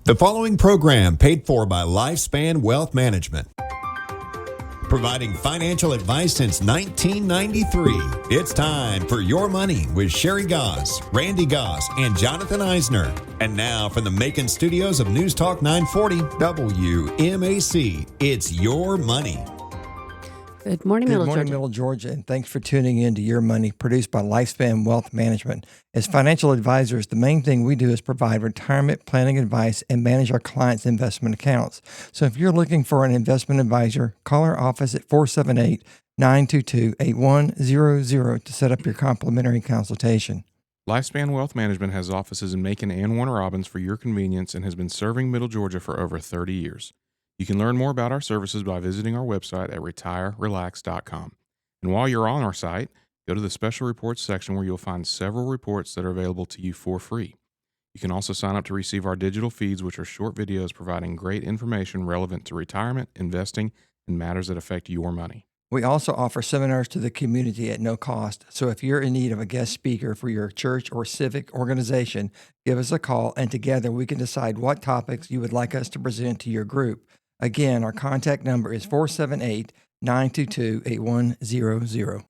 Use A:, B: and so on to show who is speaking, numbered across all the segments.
A: The following program paid for by Lifespan Wealth Management. Providing financial advice since 1993. It's time for Your Money with Sherry Goss, Randy Goss, and Jonathan Eisner. And now from the Macon studios of News Talk 940 WMAC, it's Your Money.
B: Good morning, Middle Georgia.
C: Middle Georgia, and thanks for tuning in to Your Money, produced by Lifespan Wealth Management. As financial advisors, the main thing we do is provide retirement planning advice and manage our clients' investment accounts. So if you're looking for an investment advisor, call our office at 478-922-8100 to set up your complimentary consultation.
D: Lifespan Wealth Management has offices in Macon and Warner Robins for your convenience and has been serving Middle Georgia for over 30 years. You can learn more about our services by visiting our website at retirerelax.com. And while you're on our site, go to the special reports section where you'll find several reports that are available to you for free. You can also sign up to receive our digital feeds, which are short videos providing great information relevant to retirement, investing, and matters that affect your money.
C: We also offer seminars to the community at no cost. So if you're in need of a guest speaker for your church or civic organization, give us a call, and together we can decide what topics you would like us to present to your group. Again, our contact number is 478-922-8100.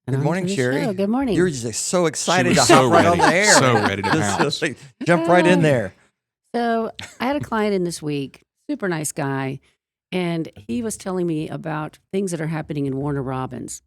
C: Good morning, Sherry.
B: Good morning.
C: You're just so excited to
D: so
C: hop right
D: ready,
C: on the air.
D: so ready to pounce.
C: Jump right in there.
B: So I had a client in this week, super nice guy, and he was telling me about things that are happening in Warner Robins.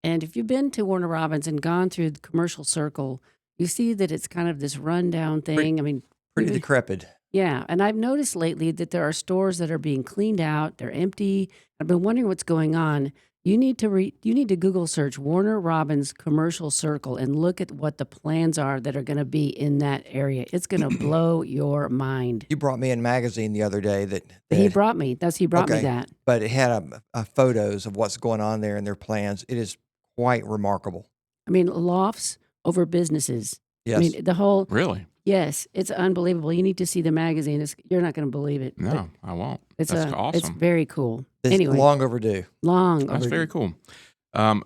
B: And if you've been to Warner Robins and gone through the commercial circle, you see that it's kind of this rundown thing.
C: Pretty decrepit.
B: Yeah, and I've noticed lately that there are stores that are being cleaned out, they're empty. I've been wondering what's going on. You need to Google search Warner Robins Commercial Circle and look at what the plans are that are going to be in that area. It's going to blow your mind.
C: You brought me a magazine the other day that
B: He brought me that.
C: But it had photos of what's going on there and their plans. It is quite remarkable.
B: I mean, lofts over businesses.
C: Yes.
B: I mean, the whole
D: Really?
B: Yes, it's unbelievable. You need to see the magazine. You're not going to believe it.
D: No, I won't.
B: That's
D: awesome.
B: It's very cool.
C: It's
B: anyway,
C: long overdue.
D: That's very cool.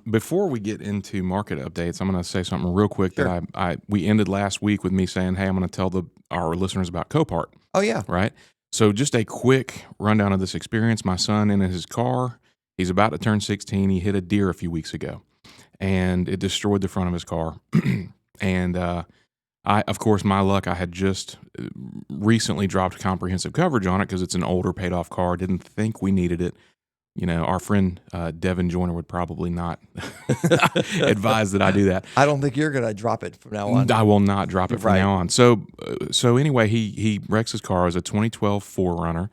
D: Before we get into market updates, I'm going to say something real quick.
C: Sure.
D: That we ended last week with me saying, hey, I'm going to tell our listeners about Copart.
C: Oh, yeah.
D: Right? So just a quick rundown of this experience. My son in his car, he's about to turn 16. He hit a deer a few weeks ago, and it destroyed the front of his car. And of course, my luck, I had just recently dropped comprehensive coverage on it because it's an older paid off car. Didn't think we needed it. You know, our friend Devin Joyner would probably not advise that I do that.
C: I don't think you're going to drop it from now on.
D: I will not drop it from
C: Right.
D: now on. So anyway, he wrecks his car. It was a 2012 4Runner.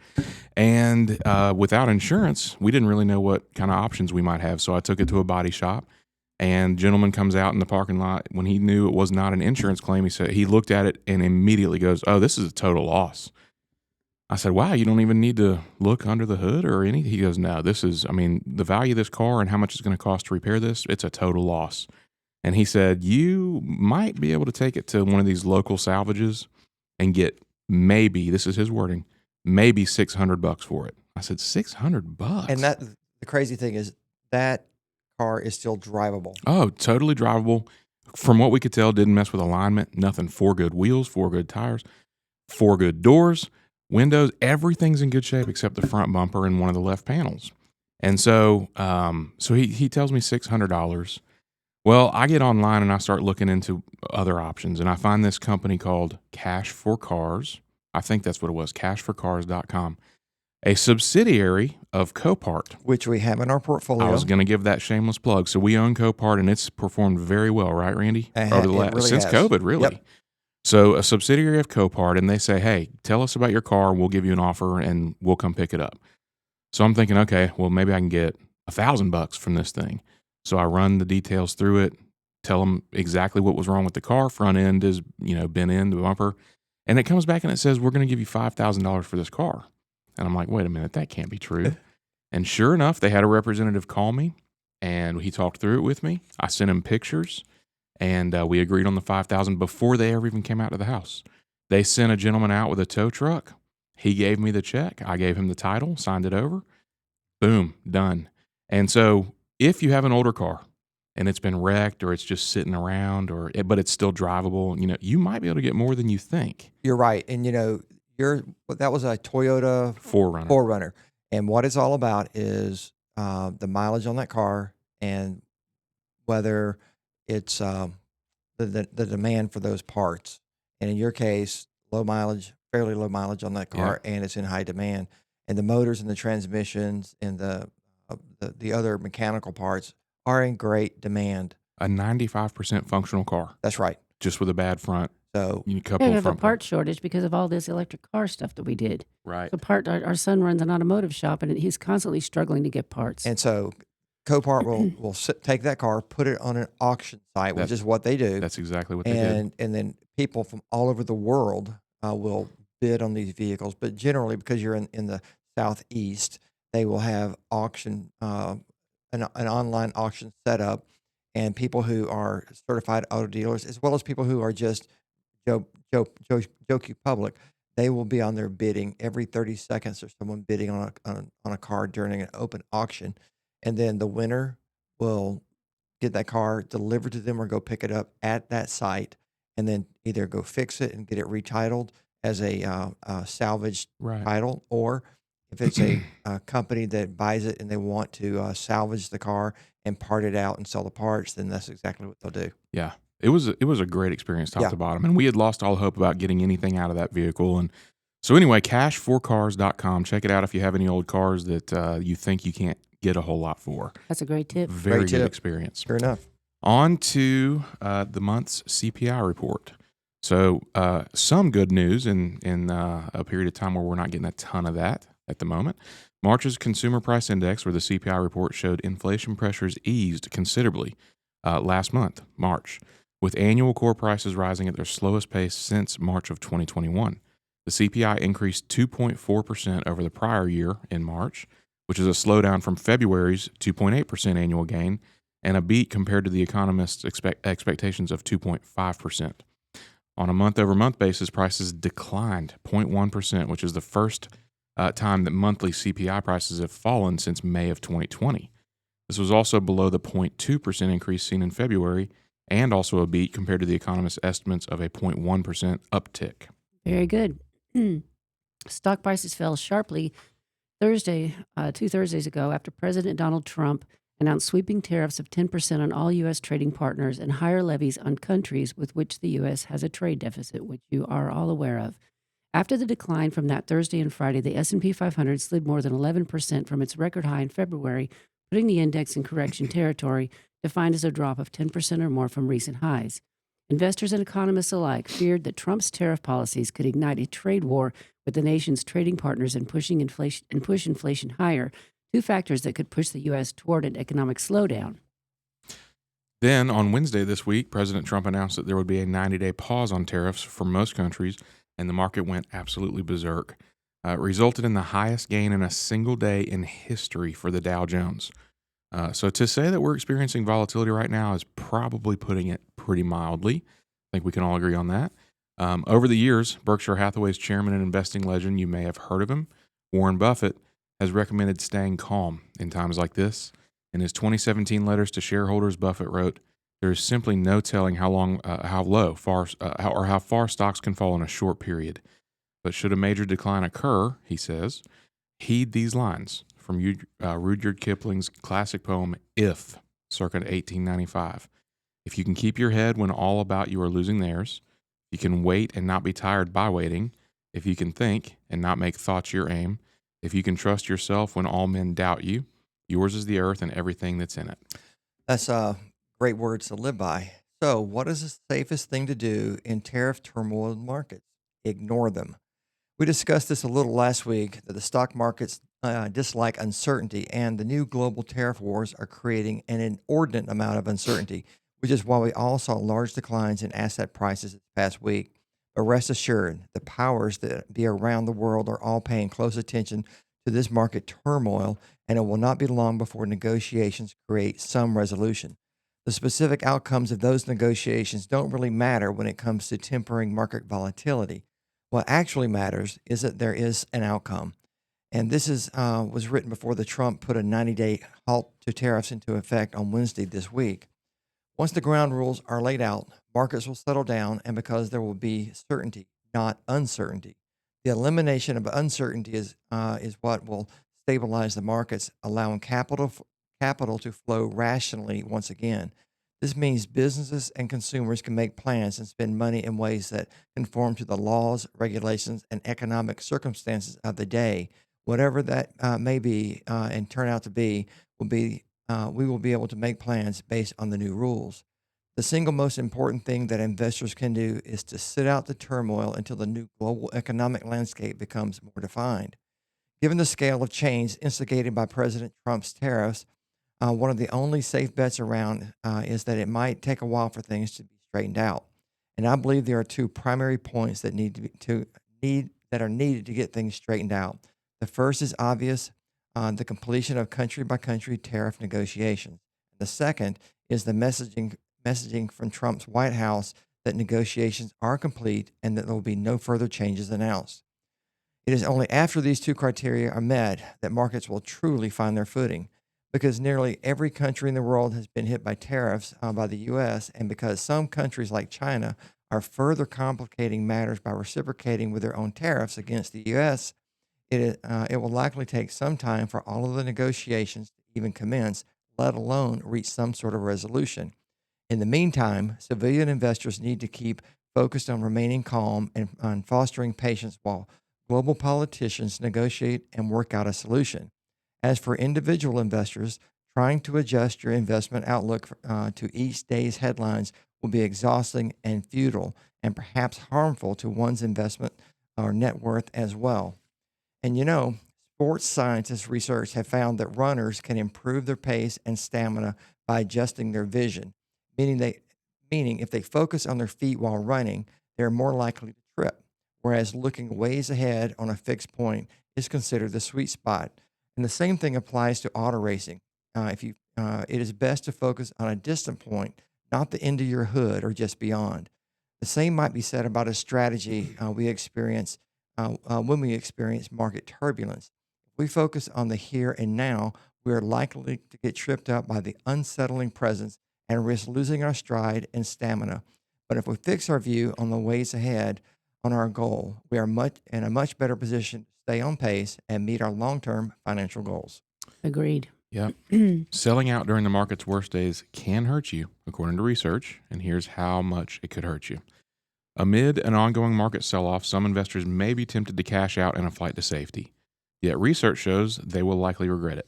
D: And without insurance, we didn't really know what kind of options we might have. So I took it to a body shop. And gentleman comes out in the parking lot. When he knew it was not an insurance claim, he looked at it and immediately goes, "Oh, this is a total loss." I said, "Wow, you don't even need to look under the hood or anything?" He goes, "No, the value of this car and how much it's going to cost to repair this, it's a total loss." And he said, "You might be able to take it to one of these local salvages and get maybe," this is his wording, "maybe $600 for it." I said, $600?
C: And the crazy thing is that car is still drivable.
D: Oh, totally drivable. From what we could tell, didn't mess with alignment, nothing. 4 good wheels, 4 good tires, 4 good doors, windows, everything's in good shape except the front bumper and one of the left panels. And so he tells me $600. Well, I get online and I start looking into other options, and I find this company called Cash for Cars. I think that's what it was, cashforcars.com. A subsidiary of Copart,
C: which we have in our portfolio.
D: I was going to give that shameless plug. So we own Copart, and it's performed very well, right, Randy? Since COVID, really.
C: Yep.
D: So a subsidiary of Copart, and they say, "Hey, tell us about your car, and we'll give you an offer, and we'll come pick it up." So I'm thinking, okay, well, maybe I can get $1,000 from this thing. So I run the details through it, tell them exactly what was wrong with the car. Front end is, bent in, the bumper, and it comes back and it says, "We're going to give you $5,000 for this car." And I'm like, wait a minute, that can't be true. And sure enough, they had a representative call me, and he talked through it with me. I sent him pictures, and we agreed on the $5,000 before they ever even came out to the house. They sent a gentleman out with a tow truck. He gave me the check. I gave him the title, signed it over. Boom, done. And so if you have an older car and it's been wrecked or it's just sitting around but it's still drivable, you might be able to get more than you think.
C: You're right. And, that was a Toyota
D: 4Runner.
C: 4Runner, and what it's all about is the mileage on that car and whether it's the demand for those parts. And in your case, low mileage, fairly low mileage on that car, and it's in high demand. And the motors and the transmissions and the other mechanical parts are in great demand.
D: A 95% functional car,
C: That's right.
D: just with a bad front.
C: So
D: You
B: Yeah,
D: couple
B: we
D: of
B: have a
D: front
B: part shortage because of all this electric car stuff that we did.
D: Right.
B: So our son runs an automotive shop, and he's constantly struggling to get parts.
C: and so Copart will take that car, put it on an auction site, which is what they do.
D: That's exactly what they did.
C: And then people from all over the world will bid on these vehicles. But generally, because you're in the Southeast, they will have auction an online auction set up, and people who are certified auto dealers, as well as people who are just jokey public, they will be on there bidding every 30 seconds. There's someone bidding on a car during an open auction, and then the winner will get that car delivered to them or go pick it up at that site, and then either go fix it and get it retitled as a salvaged
D: Right.
C: title, or if it's a company that buys it and they want to salvage the car and part it out and sell the parts, then that's exactly what they'll do.
D: Yeah. It was a great experience top
C: Yeah.
D: to bottom. And we had lost all hope about getting anything out of that vehicle. And so anyway, cash4cars.com. Check it out if you have any old cars that you think you can't get a whole lot for.
B: That's a great tip.
D: Very
C: Great
D: good
C: tip.
D: experience.
C: Sure enough.
D: On to the month's CPI report. So some good news in a period of time where we're not getting a ton of that at the moment. March's Consumer Price Index, or the CPI report, showed inflation pressures eased considerably last month, March, with annual core prices rising at their slowest pace since March of 2021. The CPI increased 2.4% over the prior year in March, which is a slowdown from February's 2.8% annual gain and a beat compared to the economists' expectations of 2.5%. On a month-over-month basis, prices declined 0.1%, which is the first time that monthly CPI prices have fallen since May of 2020. This was also below the 0.2% increase seen in February, and also a beat compared to the economists' estimates of a 0.1% uptick.
B: Very good. Stock prices fell sharply Thursday, 2 Thursdays ago, after President Donald Trump announced sweeping tariffs of 10% on all U.S. trading partners and higher levies on countries with which the U.S. has a trade deficit, which you are all aware of. After the decline from that Thursday and Friday, the S&P 500 slid more than 11% from its record high in February, putting the index in correction territory, defined as a drop of 10% or more from recent highs. Investors and economists alike feared that Trump's tariff policies could ignite a trade war with the nation's trading partners and push inflation higher, two factors that could push the U.S. toward an economic slowdown.
D: Then, on Wednesday this week, President Trump announced that there would be a 90-day pause on tariffs for most countries, and the market went absolutely berserk. It resulted in the highest gain in a single day in history for the Dow Jones. So to say that we're experiencing volatility right now is probably putting it pretty mildly. I think we can all agree on that. Over the years, Berkshire Hathaway's chairman and investing legend, you may have heard of him, Warren Buffett, has recommended staying calm in times like this. In his 2017 letters to shareholders, Buffett wrote, "There is simply no telling how far stocks can fall in a short period. But should a major decline occur," he says, "heed these lines from Rudyard Kipling's classic poem, If, circa 1895. If you can keep your head when all about you are losing theirs, you can wait and not be tired by waiting, if you can think and not make thoughts your aim, if you can trust yourself when all men doubt you, yours is the earth and everything that's in it."
C: That's great words to live by. So, what is the safest thing to do in tariff turmoil markets? Ignore them. We discussed this a little last week, that the stock markets dislike uncertainty, and the new global tariff wars are creating an inordinate amount of uncertainty, which is why we all saw large declines in asset prices this past week. But rest assured, the powers that be around the world are all paying close attention to this market turmoil, and it will not be long before negotiations create some resolution. The specific outcomes of those negotiations don't really matter when it comes to tempering market volatility. What actually matters is that there is an outcome. And this was written before the Trump put a 90-day halt to tariffs into effect on Wednesday this week. Once the ground rules are laid out, markets will settle down, and because there will be certainty, not uncertainty, The elimination of uncertainty is what will stabilize the markets, allowing capital to flow rationally once again. This means businesses and consumers can make plans and spend money in ways that conform to the laws, regulations, and economic circumstances of the day, whatever that may be and turn out to be. Will be we will be able to make plans based on the new rules. The single most important thing that investors can do is to sit out the turmoil until the new global economic landscape becomes more defined. Given the scale of change instigated by President Trump's tariffs, one of the only safe bets around is that it might take a while for things to be straightened out. And I believe there are two primary points that are needed to get things straightened out. The first is obvious, the completion of country by country tariff negotiations. The second is the messaging from Trump's White House that negotiations are complete and that there will be no further changes announced. It is only after these two criteria are met that markets will truly find their footing, because nearly every country in the world has been hit by tariffs by the U.S., and because some countries like China are further complicating matters by reciprocating with their own tariffs against the U.S., it will likely take some time for all of the negotiations to even commence, let alone reach some sort of resolution. In the meantime, civilian investors need to keep focused on remaining calm and on fostering patience while global politicians negotiate and work out a solution. As for individual investors, trying to adjust your investment outlook to each day's headlines will be exhausting and futile, and perhaps harmful to one's investment or net worth as well. And sports scientists' research have found that runners can improve their pace and stamina by adjusting their vision, meaning if they focus on their feet while running, they're more likely to trip, whereas looking ways ahead on a fixed point is considered the sweet spot. And the same thing applies to auto racing. It is best to focus on a distant point, not the end of your hood or just beyond. The same might be said about a strategy we experience when we experience market turbulence. If we focus on the here and now, we are likely to get tripped up by the unsettling presence and risk losing our stride and stamina. But if we fix our view on the ways ahead, on our goal, we are in a much better position to stay on pace and meet our long-term financial goals.
B: Agreed.
D: Yep. Selling out during the market's worst days can hurt you, according to research, and here's how much it could hurt you. Amid an ongoing market sell-off, some investors may be tempted to cash out in a flight to safety. Yet research shows they will likely regret it.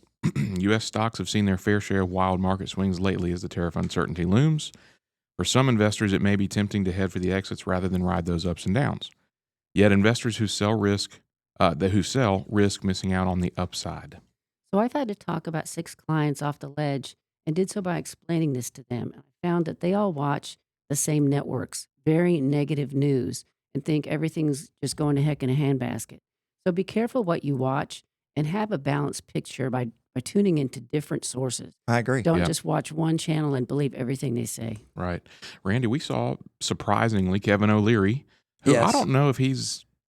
D: U.S. stocks have seen their fair share of wild market swings lately as the tariff uncertainty looms. For some investors, it may be tempting to head for the exits rather than ride those ups and downs. Yet investors who sell risk missing out on the upside.
B: So I've had to talk about 6 clients off the ledge and did so by explaining this to them. I found that they all watch the same networks, very negative news, and think everything's just going to heck in a handbasket. So be careful what you watch and have a balanced picture by tuning into different sources.
C: I agree.
B: Don't just watch one channel and believe everything they say.
D: Right. Randy, we saw, surprisingly, Kevin O'Leary, who I don't know if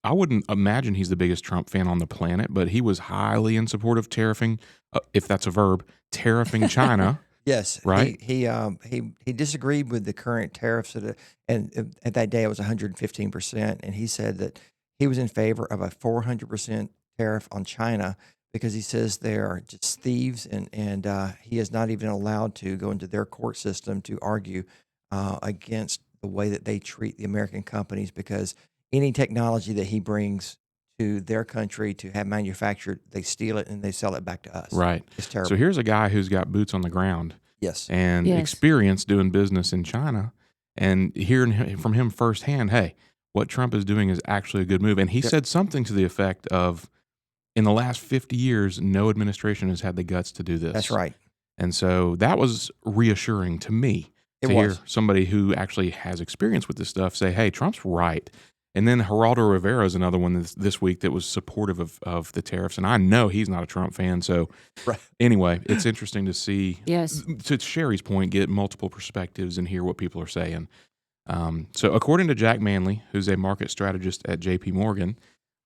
D: I wouldn't imagine he's the biggest Trump fan on the planet, but he was highly in support of tariffing, if that's a verb, tariffing China.
C: Yes,
D: right.
C: He disagreed with the current tariffs and at that day it was 115%, and he said that he was in favor of a 400% tariff on China because he says they are just thieves, and he is not even allowed to go into their court system to argue against the way that they treat the American companies, because any technology that he brings to their country to have manufactured, they steal it and they sell it back to us.
D: Right.
C: It's terrible.
D: So here's a guy who's got boots on the ground.
C: Yes.
D: And experience doing business in China, and hearing from him firsthand, hey, what Trump is doing is actually a good move. And he said something to the effect of, in the last 50 years, no administration has had the guts to do this.
C: That's right.
D: And so that was reassuring to me to hear somebody who actually has experience with this stuff say, hey, Trump's right. And then Geraldo Rivera is another one this week that was supportive of the tariffs. And I know he's not a Trump fan. So anyway, it's interesting to see, to Sherry's point, get multiple perspectives and hear what people are saying. So according to Jack Manley, who's a market strategist at JP Morgan,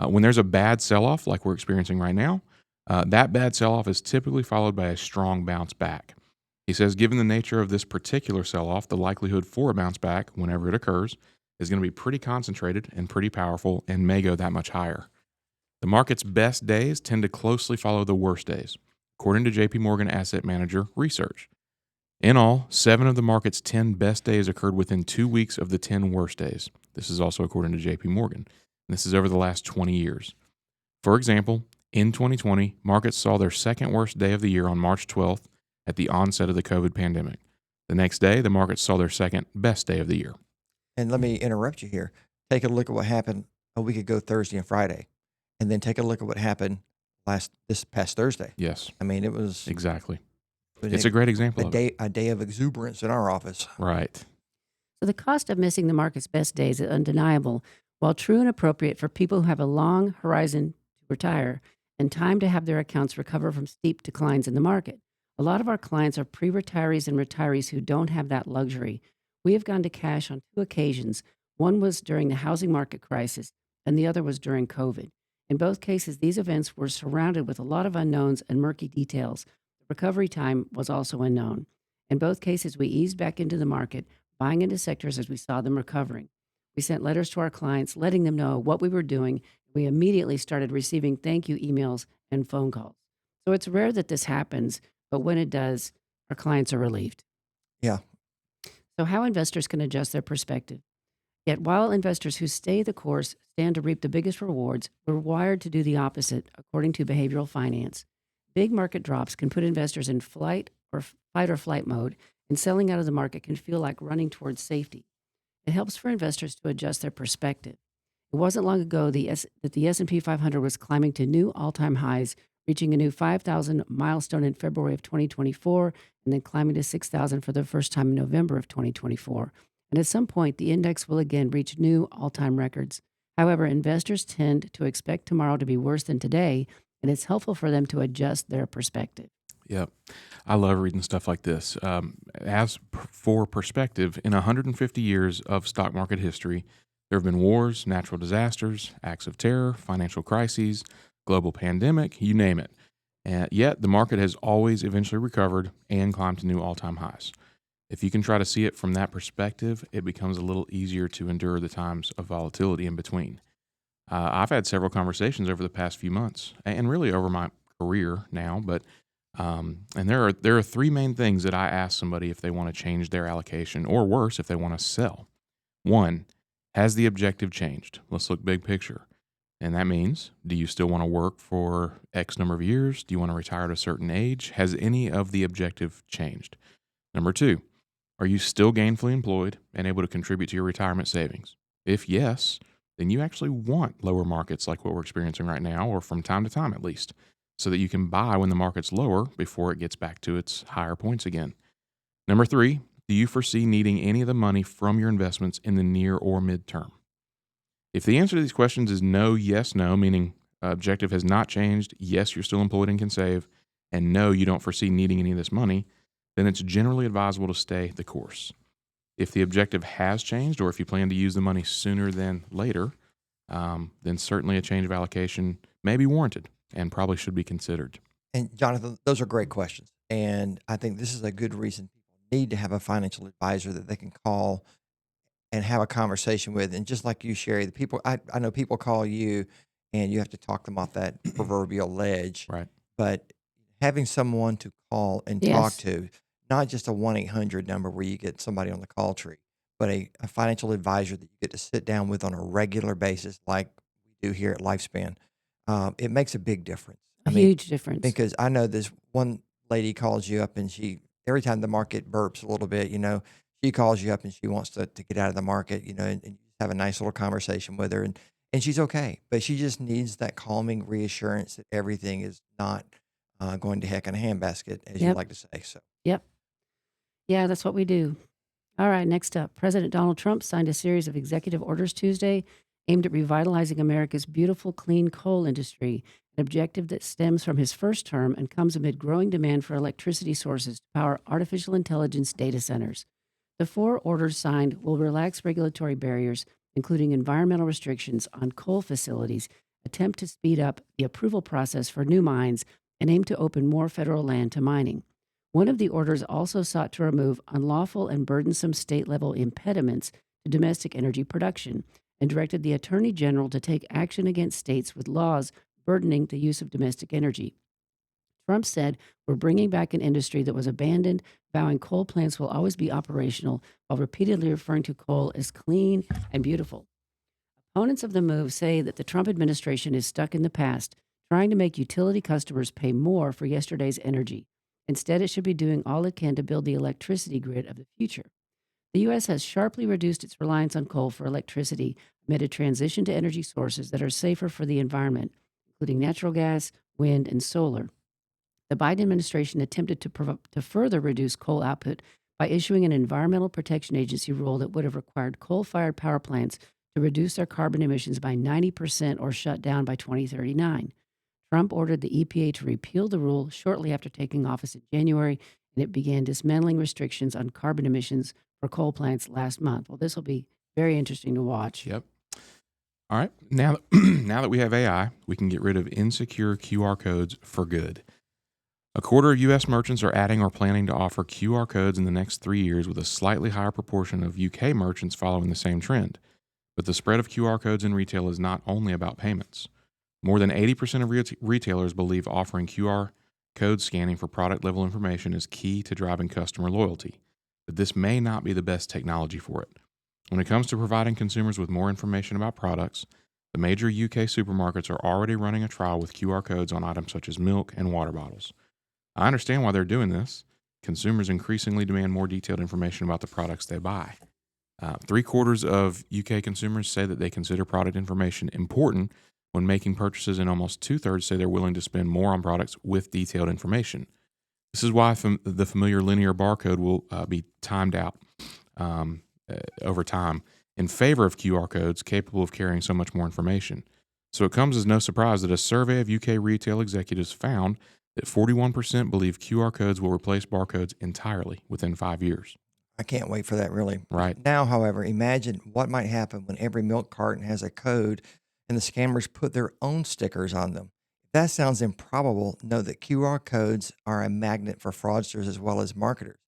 D: when there's a bad sell-off like we're experiencing right now, that bad sell-off is typically followed by a strong bounce back. He says, given the nature of this particular sell-off, the likelihood for a bounce back, whenever it occurs, is going to be pretty concentrated and pretty powerful and may go that much higher. The market's best days tend to closely follow the worst days, according to JP Morgan Asset Manager research. In all, 7 of the market's 10 best days occurred within 2 weeks of the 10 worst days. This is also according to JP Morgan. This is over the last 20 years. For example, in 2020, markets saw their second worst day of the year on March 12th at the onset of the COVID pandemic. The next day, the markets saw their second best day of the year.
C: And let me interrupt you here. Take a look at what happened a week ago, Thursday and Friday, and then take a look at what happened this past Thursday.
D: Yes,
C: I mean, it was
D: exactly. It's a great example of it.
C: a day of exuberance in our office.
D: Right.
B: So the cost of missing the market's best days is undeniable, while true and appropriate for people who have a long horizon to retire and time to have their accounts recover from steep declines in the market. A lot of our clients are pre-retirees and retirees who don't have that luxury. We have gone to cash on 2 occasions. One was during the housing market crisis, and the other was during COVID. In both cases, these events were surrounded with a lot of unknowns and murky details. The recovery time was also unknown. In both cases, we eased back into the market, buying into sectors as we saw them recovering. We sent letters to our clients, letting them know what we were doing. We immediately started receiving thank you emails and phone calls. So it's rare that this happens, but when it does, our clients are relieved.
C: Yeah.
B: So how investors can adjust their perspective. Yet while investors who stay the course stand to reap the biggest rewards, we're wired to do the opposite, according to behavioral finance. Big market drops can put investors in fight or flight mode, and selling out of the market can feel like running towards safety. It helps for investors to adjust their perspective. It wasn't long ago that the S&P 500 was climbing to new all-time highs, reaching a new 5,000 milestone in February of 2024, and then climbing to 6,000 for the first time in November of 2024. And at some point, the index will again reach new all-time records. However, investors tend to expect tomorrow to be worse than today, and it's helpful for them to adjust their perspective.
D: Yep. I love reading stuff like this. For perspective, in 150 years of stock market history, there have been wars, natural disasters, acts of terror, financial crises, global pandemic, you name it. Yet the market has always eventually recovered and climbed to new all-time highs. If you can try to see it from that perspective, it becomes a little easier to endure the times of volatility in between. I've had several conversations over the past few months, and really over my career now, but and there are 3 main things that I ask somebody if they want to change their allocation, or worse, if they want to sell. 1, has the objective changed? Let's look big picture. And that means, do you still want to work for X number of years? Do you want to retire at a certain age? Has any of the objective changed? Number 2, are you still gainfully employed and able to contribute to your retirement savings? If yes, then you actually want lower markets like what we're experiencing right now, or from time to time at least, so that you can buy when the market's lower before it gets back to its higher points again. Number 3, do you foresee needing any of the money from your investments in the near or midterm? If the answer to these questions is no, yes, no, meaning objective has not changed, yes, you're still employed and can save, and no, you don't foresee needing any of this money, then it's generally advisable to stay the course. If the objective has changed, or if you plan to use the money sooner than later, then certainly a change of allocation may be warranted and probably should be considered.
C: And Jonathan, those are great questions. And I think this is a good reason people need to have a financial advisor that they can call and have a conversation with. And just like you, Sherry, the people, I know people call you and you have to talk them off that proverbial ledge.
D: Right.
C: But having someone to call and talk to, not just a 1-800 number where you get somebody on the call tree, but a financial advisor that you get to sit down with on a regular basis, like we do here at Lifespan, it makes a big difference.
B: A huge difference.
C: Because I know this one lady calls you up and every time the market burps a little bit, she calls you up and she wants to get out of the market, and you have a nice little conversation with her, and she's okay. But she just needs that calming reassurance that everything is not going to heck in a handbasket, as you like to say. So.
B: Yep. Yeah, that's what we do. All right, next up, President Donald Trump signed a series of executive orders Tuesday aimed at revitalizing America's beautiful, clean coal industry, an objective that stems from his first term and comes amid growing demand for electricity sources to power artificial intelligence data centers. The 4 orders signed will relax regulatory barriers, including environmental restrictions on coal facilities, attempt to speed up the approval process for new mines, and aim to open more federal land to mining. One of the orders also sought to remove unlawful and burdensome state-level impediments to to domestic energy production and directed the Attorney General to take action against states with laws burdening the use of domestic energy. Trump said, "We're bringing back an industry that was abandoned, vowing coal plants will always be operational, while repeatedly referring to coal as clean and beautiful." Opponents of the move say that the Trump administration is stuck in the past, trying to make utility customers pay more for yesterday's energy. Instead, it should be doing all it can to build the electricity grid of the future. The U.S. has sharply reduced its reliance on coal for electricity amid a transition to energy sources that are safer for the environment, including natural gas, wind, and solar. The Biden administration attempted to further reduce coal output by issuing an Environmental Protection Agency rule that would have required coal-fired power plants to reduce their carbon emissions by 90% or shut down by 2039. Trump ordered the EPA to repeal the rule shortly after taking office in January, and it began dismantling restrictions on carbon emissions for coal plants last month. Well, this will be very interesting to watch.
D: Yep. All right. Now, now that we have AI, we can get rid of insecure QR codes for good. A quarter of U.S. merchants are adding or planning to offer QR codes in the next 3 years, with a slightly higher proportion of UK merchants following the same trend. But the spread of QR codes in retail is not only about payments. More than 80% of retailers believe offering QR code scanning for product-level information is key to driving customer loyalty, but this may not be the best technology for it. When it comes to providing consumers with more information about products, the major UK supermarkets are already running a trial with QR codes on items such as milk and water bottles. I understand why they're doing this. Consumers increasingly demand more detailed information about the products they buy. 3/4 of UK consumers say that they consider product information important when making purchases, and almost 2/3 say they're willing to spend more on products with detailed information. This is why the familiar linear barcode will be timed out over time in favor of QR codes capable of carrying so much more information. So it comes as no surprise that a survey of UK retail executives found that 41% believe QR codes will replace barcodes entirely within 5 years.
C: I can't wait for that, really.
D: Right.
C: Now, however, imagine what might happen when every milk carton has a code and the scammers put their own stickers on them. If that sounds improbable, know that QR codes are a magnet for fraudsters as well as marketers.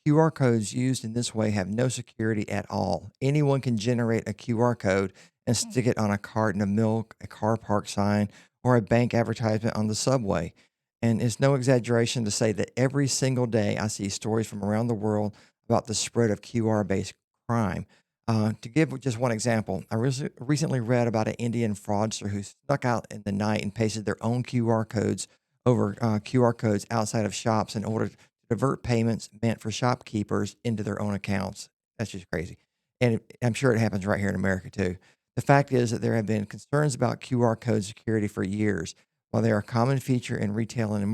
C: QR codes used in this way have no security at all. Anyone can generate a QR code and stick it on a carton of milk, a car park sign, or a bank advertisement on the subway. And it's no exaggeration to say that every single day I see stories from around the world about the spread of QR-based crime. To give just one example, I recently read about an Indian fraudster who snuck out in the night and pasted their own QR codes over QR codes outside of shops in order to divert payments meant for shopkeepers into their own accounts. That's just crazy. And I'm sure it happens right here in America too. The fact is that there have been concerns about QR code security for years. While they are a common feature in retail and in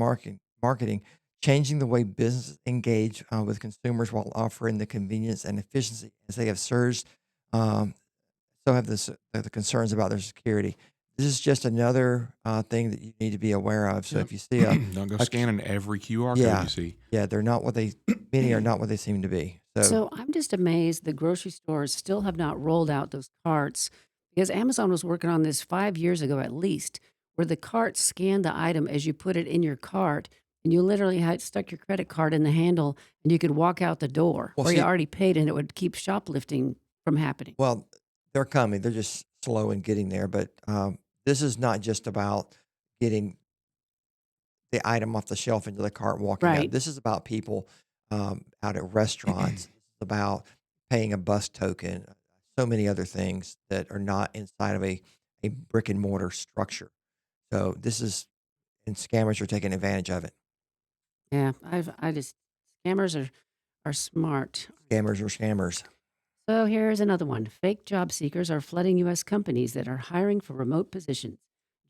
C: marketing, changing the way businesses engage with consumers while offering the convenience and efficiency as they have surged, so have the concerns about their security. This is just another thing that you need to be aware of. So if you see
D: don't go scanning every QR code you see.
C: Yeah, they're not what many are not what they seem to be.
B: So I'm just amazed the grocery stores still have not rolled out those carts, because Amazon was working on this 5 years ago at least, where the cart scanned the item as you put it in your cart, and you literally had stuck your credit card in the handle, and you could walk out the door,
C: Well,
B: or
C: see-
B: you already paid, and it would keep shoplifting from happening.
C: Well, they're coming. They're just slow in getting there. But this is not just about getting the item off the shelf into the cart and walking out.
B: Right.
C: This is about people out at restaurants. It's about paying a bus token, so many other things that are not inside of a brick and mortar structure. So and scammers are taking advantage of it.
B: Yeah, scammers are smart.
C: Scammers are scammers.
B: So here's another one. Fake job seekers are flooding U.S. companies that are hiring for remote positions.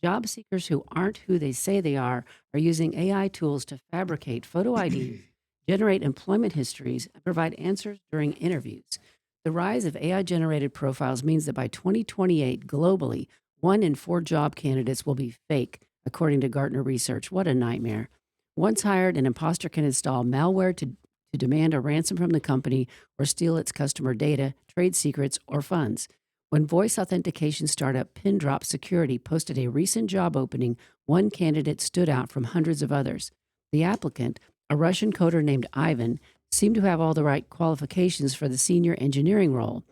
B: Job seekers who aren't who they say they are using AI tools to fabricate photo IDs, generate employment histories, and provide answers during interviews. The rise of AI-generated profiles means that by 2028, globally, 1 in 4 job candidates will be fake, according to Gartner Research. What a nightmare. Once hired, an imposter can install malware to demand a ransom from the company or steal its customer data, trade secrets, or funds. When voice authentication startup Pindrop Security posted a recent job opening, one candidate stood out from hundreds of others. The applicant, a Russian coder named Ivan, seemed to have all the right qualifications for the senior engineering role.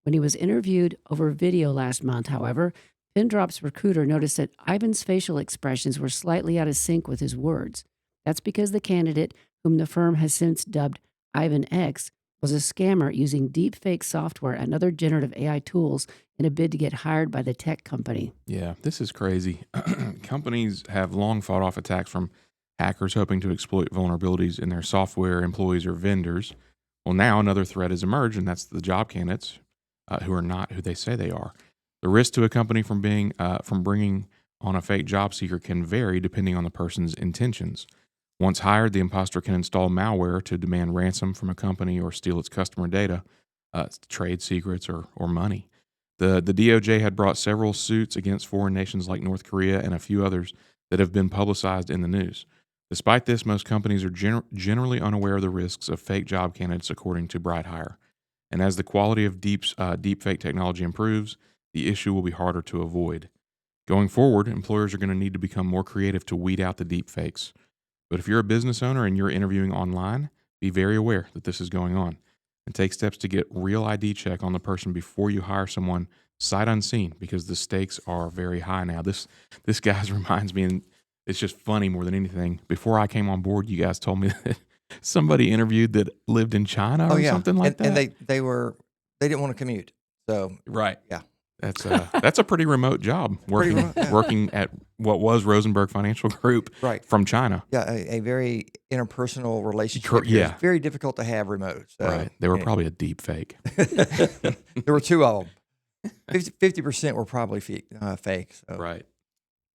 B: When he was interviewed over video last month, however, Pindrop's recruiter noticed that Ivan's facial expressions were slightly out of sync with his words. That's because the candidate, whom the firm has since dubbed Ivan X, was a scammer using deepfake software and other generative AI tools in a bid to get hired by the tech company.
D: Yeah, this is crazy. Companies have long fought off attacks from hackers hoping to exploit vulnerabilities in their software, employees, or vendors. Well, now another threat has emerged, and that's the job candidates who are not who they say they are. The risk to a company from bringing on a fake job seeker can vary depending on the person's intentions. Once hired, the imposter can install malware to demand ransom from a company or steal its customer data, trade secrets, or money. The DOJ had brought several suits against foreign nations like North Korea and a few others that have been publicized in the news. Despite this, most companies are generally unaware of the risks of fake job candidates, according to BrightHire. And as the quality of deepfake technology improves, the issue will be harder to avoid. Going forward, employers are going to need to become more creative to weed out the deepfakes. But if you're a business owner and you're interviewing online, be very aware that this is going on and take steps to get real ID check on the person before you hire someone sight unseen, because the stakes are very high now. This guys reminds me, and it's just funny more than anything. Before I came on board, you guys told me that somebody interviewed that lived in China or something like that.
C: And they didn't want to commute. So
D: right.
C: Yeah.
D: That's a pretty remote job, working at what was Rosenberg Financial Group,
C: right,
D: from China.
C: Yeah, a very interpersonal relationship.
D: Yeah,
C: it's very difficult to have remote. So,
D: right, they were probably a deep fake.
C: There were two of them. 50% were probably fake. So.
D: Right.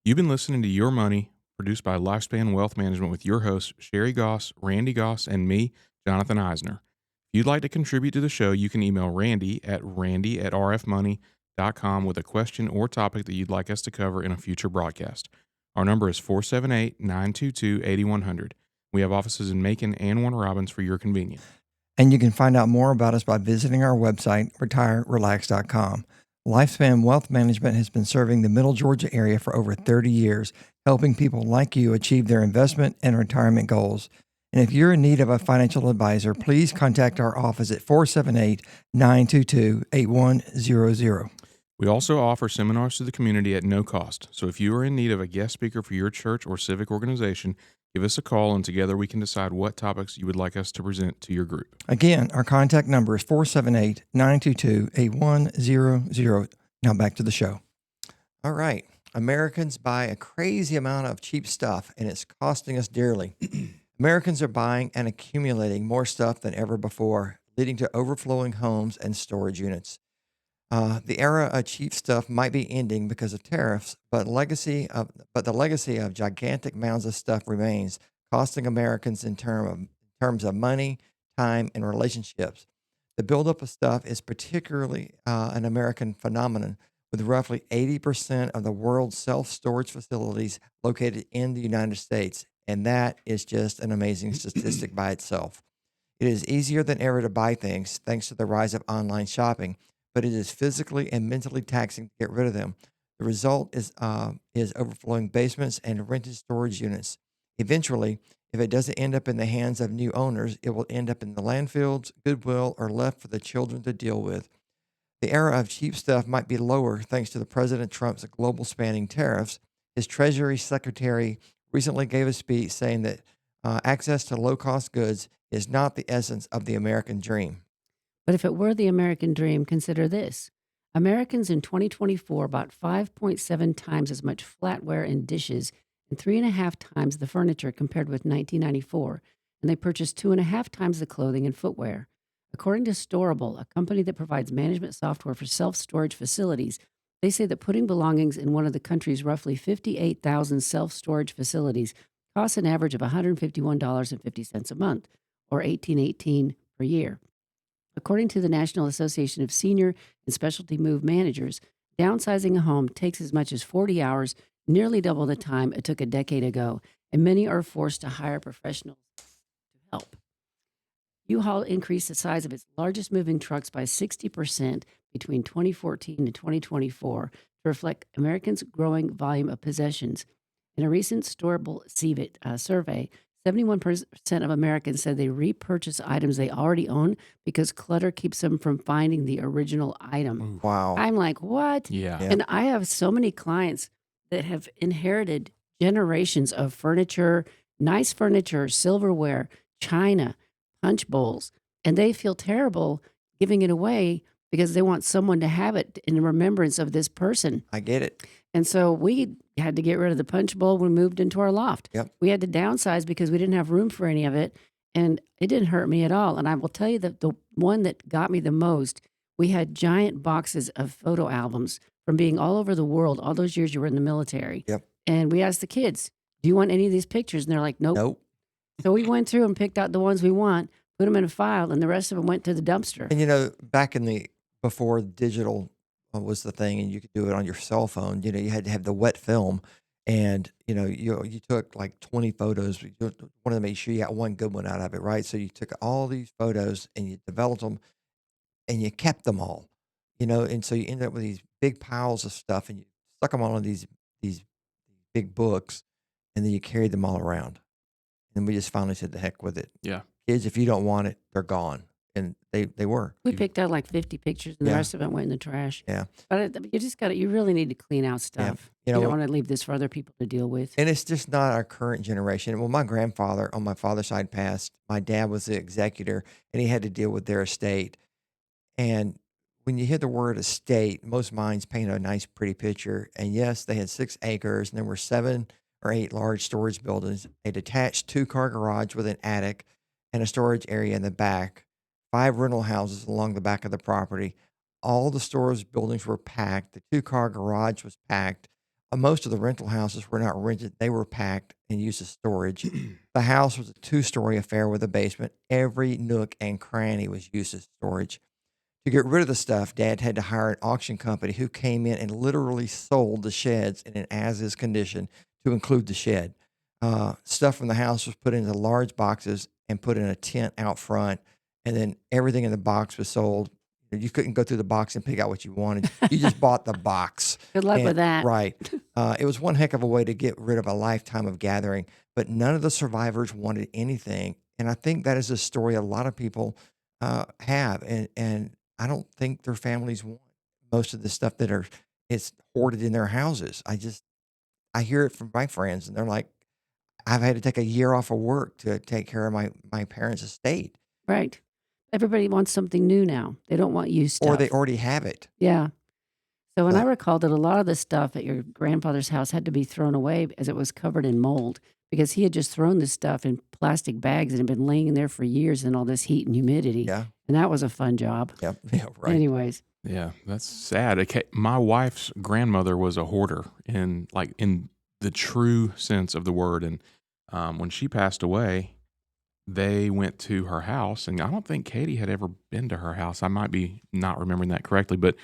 D: You've been listening to Your Money, produced by Lifespan Wealth Management, with your hosts Sherry Goss, Randy Goss, and me, Jonathan Eisner. If you'd like to contribute to the show, you can email Randy at rfmoney.com with a question or topic that you'd like us to cover in a future broadcast. Our number is 478-922-8100. We have offices in Macon and Warner Robins for your convenience.
C: And you can find out more about us by visiting our website, retirerelax.com. Lifespan Wealth Management has been serving the Middle Georgia area for over 30 years, helping people like you achieve their investment and retirement goals. And if you're in need of a financial advisor, please contact our office at 478-922-8100.
D: We also offer seminars to the community at no cost. So if you are in need of a guest speaker for your church or civic organization, give us a call and together we can decide what topics you would like us to present to your group.
C: Again, our contact number is 478-922-8100. Now back to the show. All right. Americans buy a crazy amount of cheap stuff, and it's costing us dearly. Americans are buying and accumulating more stuff than ever before, leading to overflowing homes and storage units. The era of cheap stuff might be ending because of tariffs, but the legacy of gigantic mounds of stuff remains, costing Americans in terms of money, time, and relationships. The buildup of stuff is particularly an American phenomenon, with roughly 80% of the world's self-storage facilities located in the United States, and that is just an amazing statistic by itself. It is easier than ever to buy things thanks to the rise of online shopping, but it is physically and mentally taxing to get rid of them. The result is overflowing basements and rented storage units. Eventually, if it doesn't end up in the hands of new owners, it will end up in the landfills, Goodwill, or left for the children to deal with. The era of cheap stuff might be lower thanks to the President Trump's global spanning tariffs. His Treasury Secretary recently gave a speech saying that access to low-cost goods is not the essence of the American dream.
B: But if it were the American dream, consider this. Americans in 2024 bought 5.7 times as much flatware and dishes and 3.5 times the furniture compared with 1994, and they purchased 2.5 times the clothing and footwear. According to Storable, a company that provides management software for self-storage facilities, they say that putting belongings in one of the country's roughly 58,000 self-storage facilities costs an average of $151.50 a month, or $1,818 per year. According to the National Association of Senior and Specialty Move Managers, downsizing a home takes as much as 40 hours, nearly double the time it took a decade ago, and many are forced to hire professionals to help. U-Haul increased the size of its largest moving trucks by 60% between 2014 and 2024 to reflect Americans' growing volume of possessions. In a recent Storable survey, 71% of Americans said they repurchase items they already own because clutter keeps them from finding the original item.
C: Wow.
B: I'm like, what?
D: Yeah.
C: Yeah.
B: And I have so many clients that have inherited generations of furniture, nice furniture, silverware, china, punch bowls, and they feel terrible giving it away because they want someone to have it in remembrance of this person.
C: I get it.
B: And so we had to get rid of the punch bowl when we moved into our loft.
C: Yep.
B: We had to downsize because we didn't have room for any of it. And it didn't hurt me at all. And I will tell you that the one that got me the most, we had giant boxes of photo albums from being all over the world, all those years you were in the military.
C: Yep.
B: And we asked the kids, do you want any of these pictures? And they're like, nope.
C: Nope.
B: So we went through and picked out the ones we want, put them in a file, and the rest of them went to the dumpster.
C: And back before digital was the thing, and you could do it on your cell phone. You had to have the wet film, and you took like 20 photos. You wanted to make sure you got one good one out of it, right? So you took all these photos and you developed them, and you kept them all, and so you ended up with these big piles of stuff, and you stuck them all in these big books, and then you carried them all around. And we just finally said, the heck with it.
D: Yeah.
C: Kids, if you don't want it, they're gone. And they were.
B: We picked out like 50 pictures, and the
C: Yeah.
B: rest of it went in the trash.
C: Yeah.
B: But you really need to clean out stuff.
C: You
B: You
C: know,
B: don't want to leave this for other people to deal with.
C: And it's just not our current generation. Well, my grandfather on my father's side passed. My dad was the executor, and he had to deal with their estate. And when you hear the word estate, most minds paint a nice, pretty picture. And yes, they had 6 acres, and there were 7 or 8 large storage buildings, a detached 2-car garage with an attic and a storage area in the back, 5 rental houses along the back of the property. All the storage buildings were packed. The 2-car garage was packed. Most of the rental houses were not rented. They were packed and used as storage. The house was a 2-story affair with a basement. Every nook and cranny was used as storage. To get rid of the stuff, Dad had to hire an auction company who came in and literally sold the sheds in an as-is condition to include the shed. Stuff from the house was put into large boxes and put in a tent out front, and then everything in the box was sold. You couldn't go through the box and pick out what you wanted. You just bought the box.
B: Good luck with that.
C: Right. It was one heck of a way to get rid of a lifetime of gathering, but none of the survivors wanted anything. And I think that is a story a lot of people have. And I don't think their families want most of the stuff it's hoarded in their houses. I hear it from my friends, and they're like, I've had to take a year off of work to take care of my parents' estate.
B: Right. Everybody wants something new now. They don't want used stuff.
C: Or they already have it.
B: Yeah. So when I
C: But-
B: recall that a lot of the stuff at your grandfather's house had to be thrown away as it was covered in mold because he had just thrown this stuff in plastic bags and had been laying in there for years in all this heat and humidity.
C: Yeah.
B: And that was a fun job.
C: Yep. Yeah. Right.
B: Anyways,
D: Yeah, that's sad. Okay, my wife's grandmother was a hoarder in the true sense of the word, and when she passed away, they went to her house, and I don't think Katie had ever been to her house. I might be not remembering that correctly, but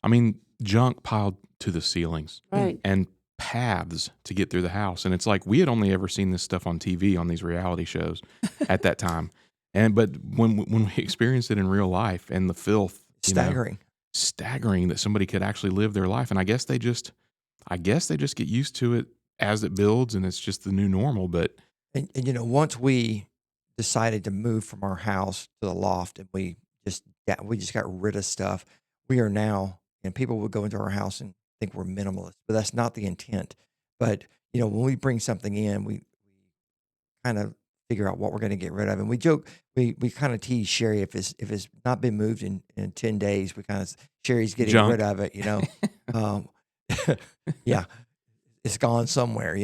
D: I mean, junk piled to the ceilings
B: right.
D: and paths to get through the house, and it's like we had only ever seen this stuff on TV on these reality shows at that time, but when we experienced it in real life and the filth, staggering that somebody could actually live their life. And I guess they just get used to it as it builds, and it's just the new normal. But
C: And once we decided to move from our house to the loft, and we just got rid of stuff, we are now, and people would go into our house and think we're minimalists, but that's not the intent. But when we bring something in, we kind of figure out what we're going to get rid of, and we joke, we kind of tease Sherry if it's not been moved in 10 days, we kind of Sherry's getting
D: Junk.
C: rid of it, yeah, it's gone somewhere,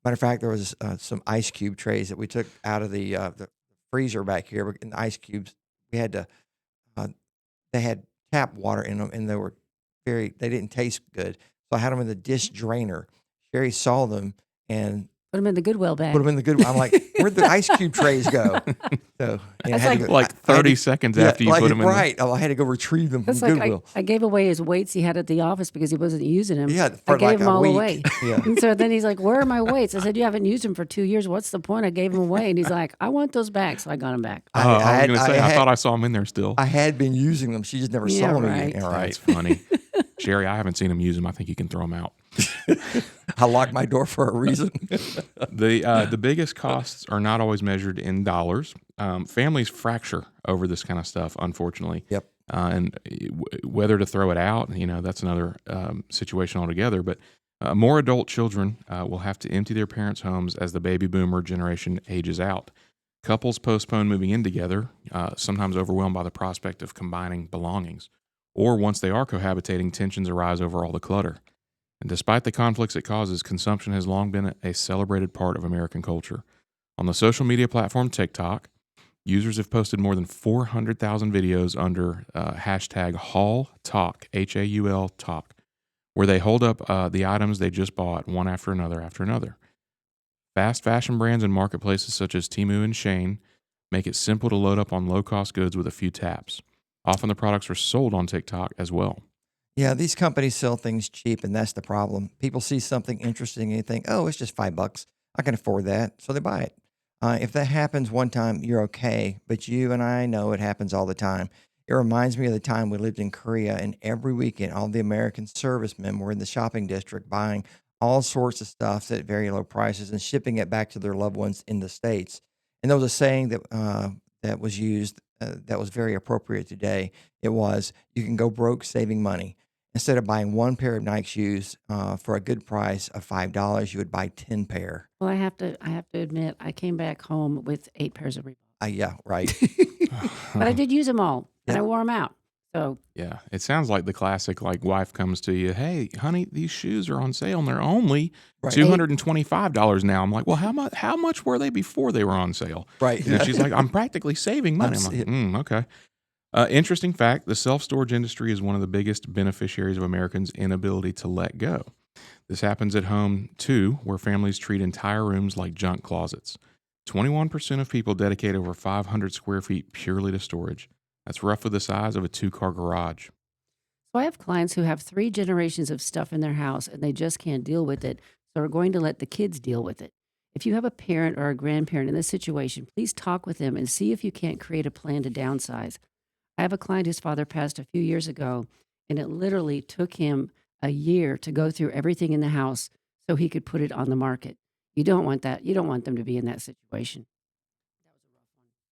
C: Matter of fact, there was some ice cube trays that we took out of the freezer back here. But in the ice cubes, we had to. They had tap water in them, and they didn't taste good. So I had them in the dish drainer. Sherry saw them and
B: Put them in the Goodwill bag.
C: put them in the good. I'm like, where'd the ice cube trays go? So I
B: That's
C: had to go-
D: like
C: I had
D: 30
C: to-
D: seconds
C: yeah,
D: after you put them in,
C: right. I had to go retrieve them from
B: That's like
C: Goodwill.
B: I gave away his weights he had at the office because he wasn't using them.
C: Yeah,
B: I
C: for
B: gave
C: like
B: them
C: a
B: all
C: week.
B: away.
C: Yeah.
B: And so then he's like, where are my weights? I said, you haven't used them for 2 years. What's the point? I gave them away. And he's like, I want those back. So I got them back.
D: I was going to say, I
C: had-
D: thought I saw them in there still.
C: I had been using them. She just never
B: Yeah,
C: saw them
B: right.
C: again. All right.
D: That's funny. Sherry, I haven't seen them use them. I think you can throw them out.
C: I lock my door for a reason.
D: The biggest costs are not always measured in dollars. Families fracture over this kind of stuff, unfortunately.
C: Yep.
D: And whether to throw it out, that's another situation altogether. But more adult children will have to empty their parents' homes as the baby boomer generation ages out. Couples postpone moving in together, sometimes overwhelmed by the prospect of combining belongings. Or once they are cohabitating, tensions arise over all the clutter. And despite the conflicts it causes, consumption has long been a celebrated part of American culture. On the social media platform TikTok, users have posted more than 400,000 videos under hashtag Haul Talk, Haul Talk, where they hold up the items they just bought one after another. Fast fashion brands and marketplaces such as Temu and Shein make it simple to load up on low-cost goods with a few taps. Often the products are sold on TikTok as well.
C: Yeah, these companies sell things cheap, and that's the problem. People see something interesting and they think, oh, it's just $5. I can afford that. So they buy it. If that happens one time, you're okay. But you and I know it happens all the time. It reminds me of the time we lived in Korea, and every weekend, all the American servicemen were in the shopping district buying all sorts of stuff at very low prices and shipping it back to their loved ones in the States. And there was a saying that was used that was very appropriate today. It was, you can go broke saving money. Instead of buying one pair of Nike shoes for a good price of $5, you would buy 10 pair.
B: Well, I have to admit, I came back home with 8 pairs of Reebok.
C: Yeah, right.
B: But I did use them all, and
C: Yep.
B: I wore them out. So
D: Yeah, it sounds like the classic, like, wife comes to you, hey, honey, these shoes are on sale and they're only
C: Right.
D: $225 now. I'm like, well, how much were they before they were on sale?
C: Right.
D: And she's like, I'm practically saving money. I'm like, okay. Interesting fact, the self-storage industry is one of the biggest beneficiaries of Americans' inability to let go. This happens at home, too, where families treat entire rooms like junk closets. 21% of people dedicate over 500 square feet purely to storage. That's roughly the size of a 2-car garage.
B: So I have clients who have 3 generations of stuff in their house and they just can't deal with it. So are going to let the kids deal with it. If you have a parent or a grandparent in this situation, please talk with them and see if you can't create a plan to downsize. I have a client whose father passed a few years ago, and it literally took him a year to go through everything in the house so he could put it on the market. You don't want that. You don't want them to be in that situation. That was a rough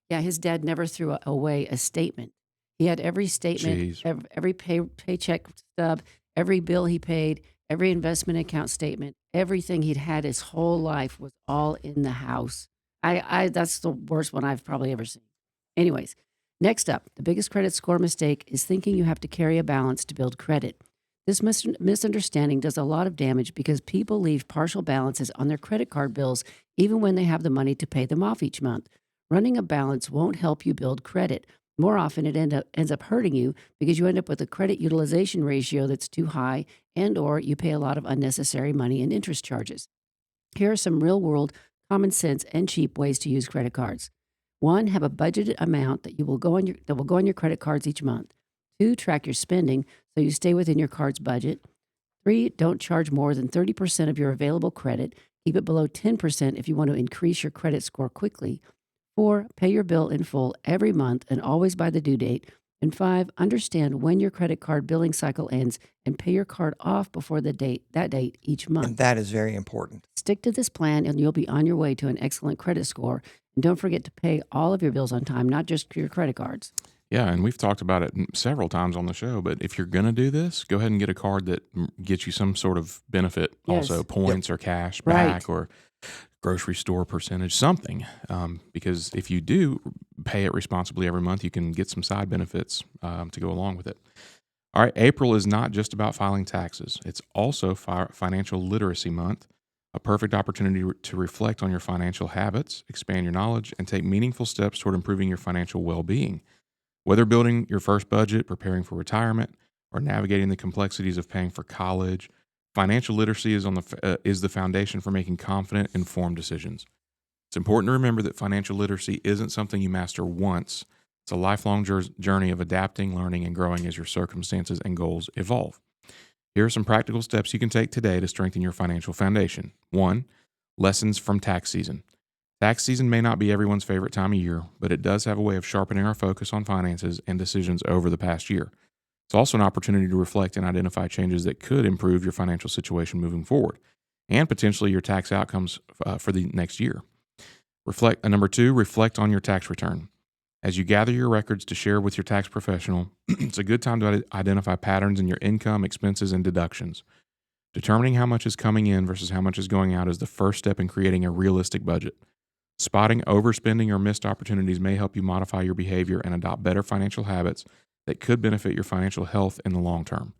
B: one. Yeah, his dad never threw away a statement. He had every statement,
D: Jeez.
B: every paycheck stub, every bill he paid, every investment account statement, everything he'd had his whole life was all in the house. That's the worst one I've probably ever seen. Anyways, next up, the biggest credit score mistake is thinking you have to carry a balance to build credit. This misunderstanding does a lot of damage because people leave partial balances on their credit card bills even when they have the money to pay them off each month. Running a balance won't help you build credit. More often, it ends up hurting you because you end up with a credit utilization ratio that's too high and or you pay a lot of unnecessary money and interest charges. Here are some real-world, common sense, and cheap ways to use credit cards. 1, have a budgeted amount that will go on your credit cards each month. 2, track your spending so you stay within your card's budget. 3, don't charge more than 30% of your available credit. Keep it below 10% if you want to increase your credit score quickly. 4, pay your bill in full every month and always by the due date. And 5, understand when your credit card billing cycle ends and pay your card off before that date each month.
C: And that is very important.
B: Stick to this plan and you'll be on your way to an excellent credit score. And don't forget to pay all of your bills on time, not just your credit cards.
D: Yeah, and we've talked about it several times on the show, but if you're going to do this, go ahead and get a card that gets you some sort of benefit,
B: Yes.
D: also points or cash
B: Right.
D: back or grocery store percentage, something. Because if you do pay it responsibly every month, you can get some side benefits to go along with it. All right, April is not just about filing taxes. It's also Financial Literacy Month, a perfect opportunity to reflect on your financial habits, expand your knowledge, and take meaningful steps toward improving your financial well-being. Whether building your first budget, preparing for retirement, or navigating the complexities of paying for college, financial literacy is the foundation for making confident, informed decisions. It's important to remember that financial literacy isn't something you master once. It's a lifelong journey of adapting, learning, and growing as your circumstances and goals evolve. Here are some practical steps you can take today to strengthen your financial foundation. 1, lessons from tax season. Tax season may not be everyone's favorite time of year, but it does have a way of sharpening our focus on finances and decisions over the past year. It's also an opportunity to reflect and identify changes that could improve your financial situation moving forward and potentially your tax outcomes for the next year. Number 2, reflect on your tax return. As you gather your records to share with your tax professional, it's a good time to identify patterns in your income, expenses, and deductions. Determining how much is coming in versus how much is going out is the first step in creating a realistic budget. Spotting overspending or missed opportunities may help you modify your behavior and adopt better financial habits that could benefit your financial health in the long term.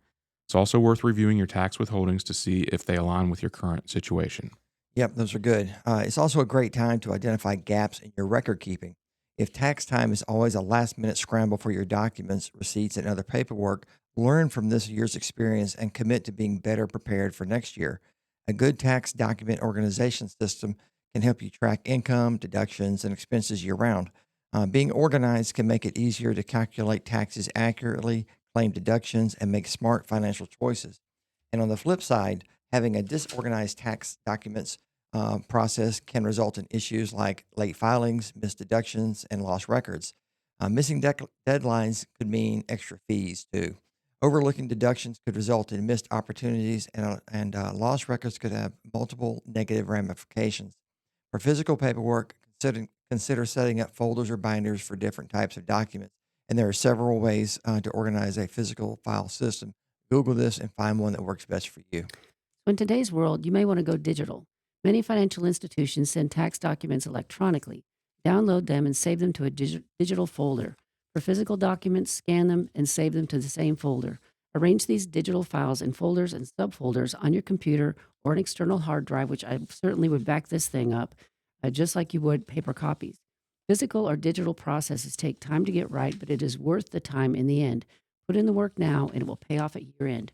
D: It's also worth reviewing your tax withholdings to see if they align with your current situation.
C: Yep, those are good. It's also a great time to identify gaps in your record keeping. If tax time is always a last minute scramble for your documents, receipts, and other paperwork, learn from this year's experience and commit to being better prepared for next year. A good tax document organization system can help you track income, deductions, and expenses year round. Being organized can make it easier to calculate taxes accurately, claim deductions, and make smart financial choices. And on the flip side, having a disorganized tax documents process can result in issues like late filings, missed deductions, and lost records. Missing deadlines could mean extra fees too. Overlooking deductions could result in missed opportunities, and lost records could have multiple negative ramifications. For physical paperwork, consider setting up folders or binders for different types of documents. And there are several ways to organize a physical file system. Google this and find one that works best for you.
B: In today's world, you may want to go digital. Many financial institutions send tax documents electronically. Download them and save them to a digital folder. For physical documents, scan them and save them to the same folder. Arrange these digital files in folders and subfolders on your computer or an external hard drive, which I certainly would back this thing up, just like you would paper copies. Physical or digital processes take time to get right, but it is worth the time in the end. Put in the work now, and it will pay off at year end.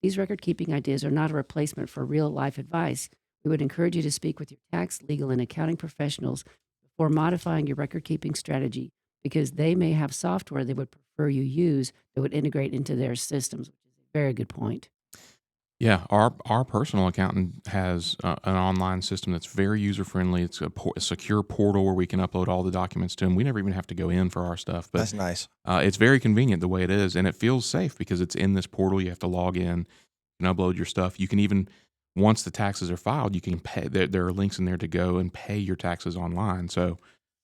B: These record-keeping ideas are not a replacement for real-life advice. We would encourage you to speak with your tax, legal, and accounting professionals before modifying your record-keeping strategy, because they may have software they would prefer you use that would integrate into their systems, which is a very good point.
D: Yeah, our personal accountant has an online system that's very user-friendly. It's a secure portal where we can upload all the documents to them. We never even have to go in for our stuff. But
C: That's nice.
D: it's very convenient the way it is, and it feels safe because it's in this portal. You have to log in, you can upload your stuff. You can even, once the taxes are filed, you can pay. There are links in there to go and pay your taxes online. So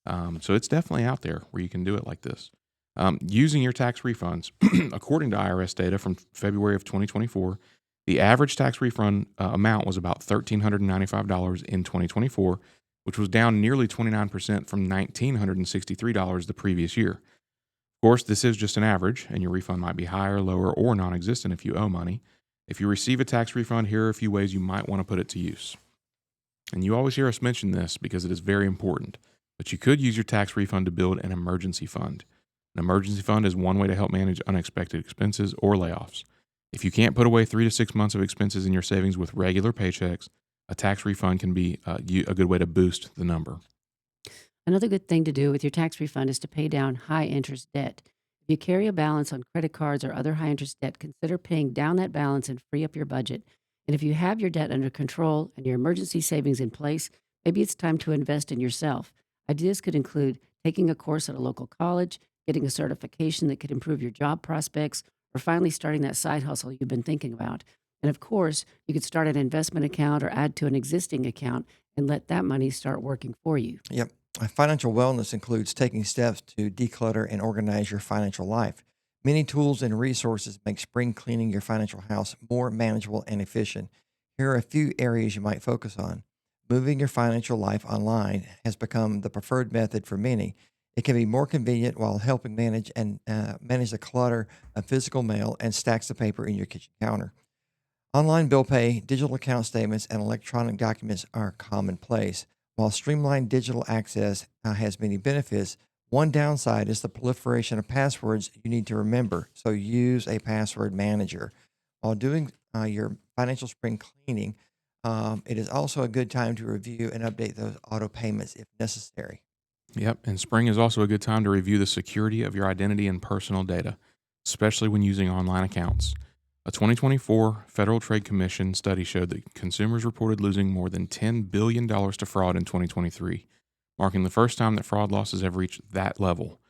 D: it's definitely out there where you can do it like this. Using your tax refunds. According to IRS data from February of 2024, the average tax refund amount was about $1,395 in 2024, which was down nearly 29% from $1,963 the previous year. Of course, this is just an average, and your refund might be higher, lower, or non-existent if you owe money. If you receive a tax refund, here are a few ways you might want to put it to use. And you always hear us mention this because it is very important, but you could use your tax refund to build an emergency fund. An emergency fund is one way to help manage unexpected expenses or layoffs. If you can't put away 3 to 6 months of expenses in your savings with regular paychecks, a tax refund can be a good way to boost the number.
B: Another good thing to do with your tax refund is to pay down high-interest debt. If you carry a balance on credit cards or other high-interest debt, consider paying down that balance and free up your budget. And if you have your debt under control and your emergency savings in place, maybe it's time to invest in yourself. Ideas could include taking a course at a local college, getting a certification that could improve your job prospects, or finally starting that side hustle you've been thinking about. And of course, you could start an investment account or add to an existing account and let that money start working for you.
C: Yep. Financial wellness includes taking steps to declutter and organize your financial life. Many tools and resources make spring cleaning your financial house more manageable and efficient. Here are a few areas you might focus on. Moving your financial life online has become the preferred method for many. It can be more convenient while helping manage the clutter of physical mail and stacks of paper in your kitchen counter. Online bill pay, digital account statements, and electronic documents are commonplace. While streamlined digital access has many benefits, one downside is the proliferation of passwords you need to remember, so use a password manager. While doing your financial spring cleaning, it is also a good time to review and update those auto payments if necessary.
D: Yep, and spring is also a good time to review the security of your identity and personal data, especially when using online accounts. A 2024 Federal Trade Commission study showed that consumers reported losing more than $10 billion to fraud in 2023, marking the first time that fraud losses have reached that level.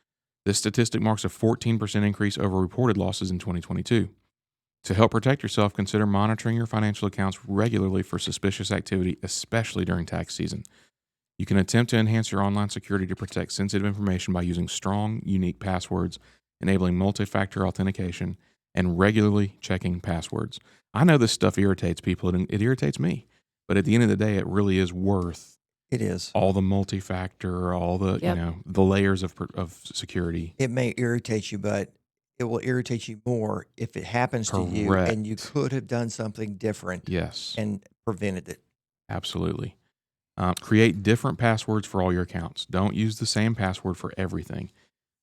D: This statistic marks a 14% increase over reported losses in 2022. To help protect yourself, consider monitoring your financial accounts regularly for suspicious activity, especially during tax season. You can attempt to enhance your online security to protect sensitive information by using strong, unique passwords, enabling multi-factor authentication, and regularly checking passwords. I know this stuff irritates people, and it irritates me. But at the end of the day, it really is worth
C: It is.
D: all the multi-factor, all the
B: Yep.
D: the layers of security.
C: It may irritate you, but it will irritate you more if it happens to you and you
D: Correct.
C: could have done something different
D: Yes,
C: and prevented it.
D: absolutely. Create different passwords for all your accounts. Don't use the same password for everything.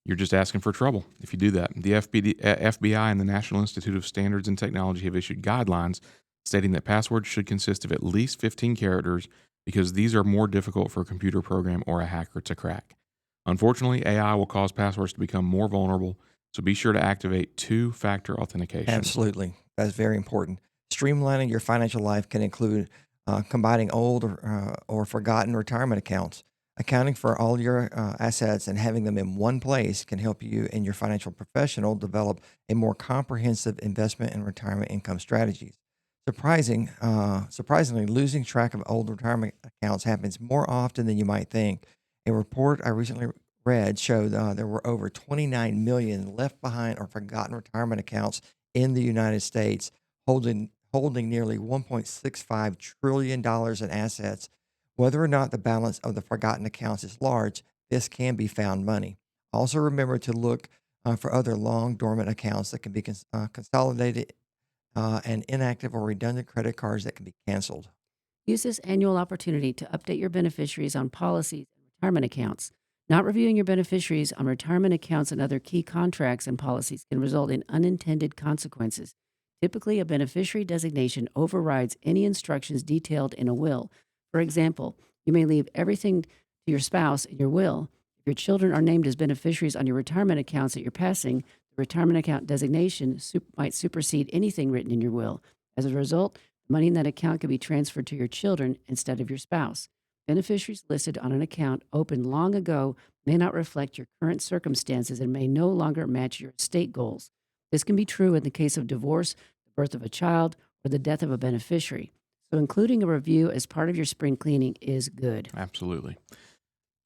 D: You're just asking for trouble if you do that. The FBI and the National Institute of Standards and Technology have issued guidelines stating that passwords should consist of at least 15 characters because these are more difficult for a computer program or a hacker to crack. Unfortunately, AI will cause passwords to become more vulnerable, so be sure to activate two-factor authentication.
C: Absolutely. That's very important. Streamlining your financial life can include combining old or forgotten retirement accounts. Accounting for all your assets and having them in one place can help you and your financial professional develop a more comprehensive investment and retirement income strategies. Surprisingly, losing track of old retirement accounts happens more often than you might think. A report I recently read showed there were over 29 million left behind or forgotten retirement accounts in the United States, holding nearly $1.65 trillion in assets. Whether or not the balance of the forgotten accounts is large, this can be found money. Also, remember to look for other long dormant accounts that can be consolidated and inactive or redundant credit cards that can be canceled.
B: Use this annual opportunity to update your beneficiaries on policies and retirement accounts. Not reviewing your beneficiaries on retirement accounts and other key contracts and policies can result in unintended consequences. Typically, a beneficiary designation overrides any instructions detailed in a will. For example, you may leave everything to your spouse in your will. If your children are named as beneficiaries on your retirement accounts at your passing, the retirement account designation might supersede anything written in your will. As a result, the money in that account could be transferred to your children instead of your spouse. Beneficiaries listed on an account opened long ago may not reflect your current circumstances and may no longer match your estate goals. This can be true in the case of divorce, the birth of a child, or the death of a beneficiary. So including a review as part of your spring cleaning is good.
D: Absolutely.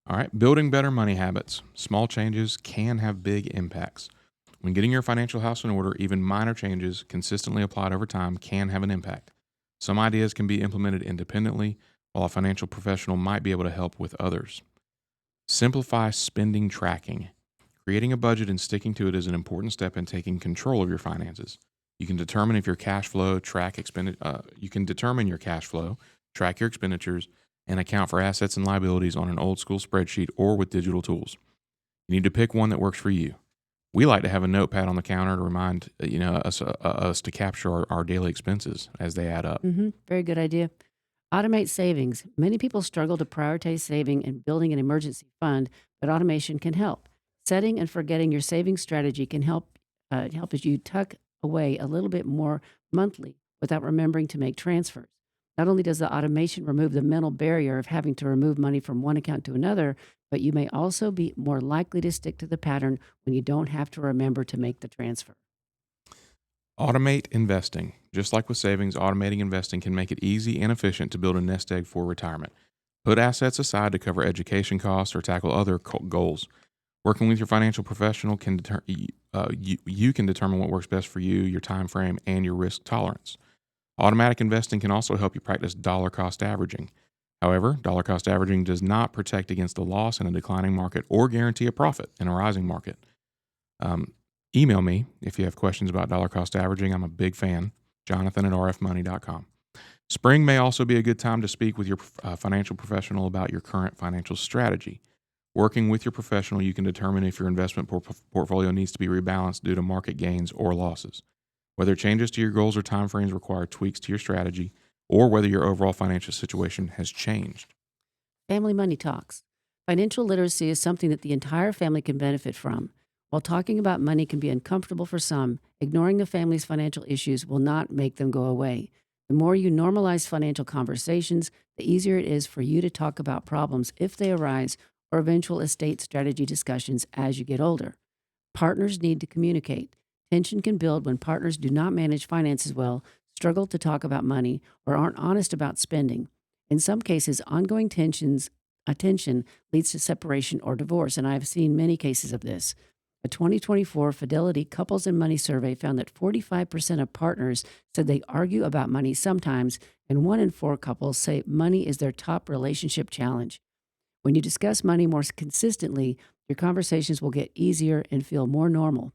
D: All right, building better money habits. Small changes can have big impacts. When getting your financial house in order, even minor changes consistently applied over time can have an impact. Some ideas can be implemented independently, while a financial professional might be able to help with others. Simplify spending tracking. Creating a budget and sticking to it is an important step in taking control of your finances. You can determine if your cash flow, track your expenditures, and account for assets and liabilities on an old school spreadsheet or with digital tools. You need to pick one that works for you. We like to have a notepad on the counter to remind us to capture our daily expenses as they add up.
B: Very good idea. Automate savings. Many people struggle to prioritize saving and building an emergency fund, but automation can help. Setting and forgetting your savings strategy can help as you tuck away a little bit more monthly without remembering to make transfers. Not only does the automation remove the mental barrier of having to remove money from one account to another, but you may also be more likely to stick to the pattern when you don't have to remember to make the transfer.
D: Automate investing. Just like with savings, automating investing can make it easy and efficient to build a nest egg for retirement. Put assets aside to cover education costs or tackle other goals. Working with your financial professional you can determine what works best for you, your time frame, and your risk tolerance. Automatic investing can also help you practice dollar cost averaging. However, dollar cost averaging does not protect against the loss in a declining market or guarantee a profit in a rising market. Email me if you have questions about dollar cost averaging. I'm a big fan. Jonathan@rfmoney.com. Spring may also be a good time to speak with your financial professional about your current financial strategy. Working with your professional, you can determine if your investment portfolio needs to be rebalanced due to market gains or losses. Whether changes to your goals or timeframes require tweaks to your strategy, or whether your overall financial situation has changed.
B: Family money talks. Financial literacy is something that the entire family can benefit from. While talking about money can be uncomfortable for some, ignoring the family's financial issues will not make them go away. The more you normalize financial conversations, the easier it is for you to talk about problems if they arise or eventual estate strategy discussions as you get older. Partners need to communicate. Tension can build when partners do not manage finances well, struggle to talk about money, or aren't honest about spending. In some cases, ongoing attention leads to separation or divorce, and I've seen many cases of this. A 2024 Fidelity Couples and Money survey found that 45% of partners said they argue about money sometimes, and 1 in 4 couples say money is their top relationship challenge. When you discuss money more consistently, your conversations will get easier and feel more normal.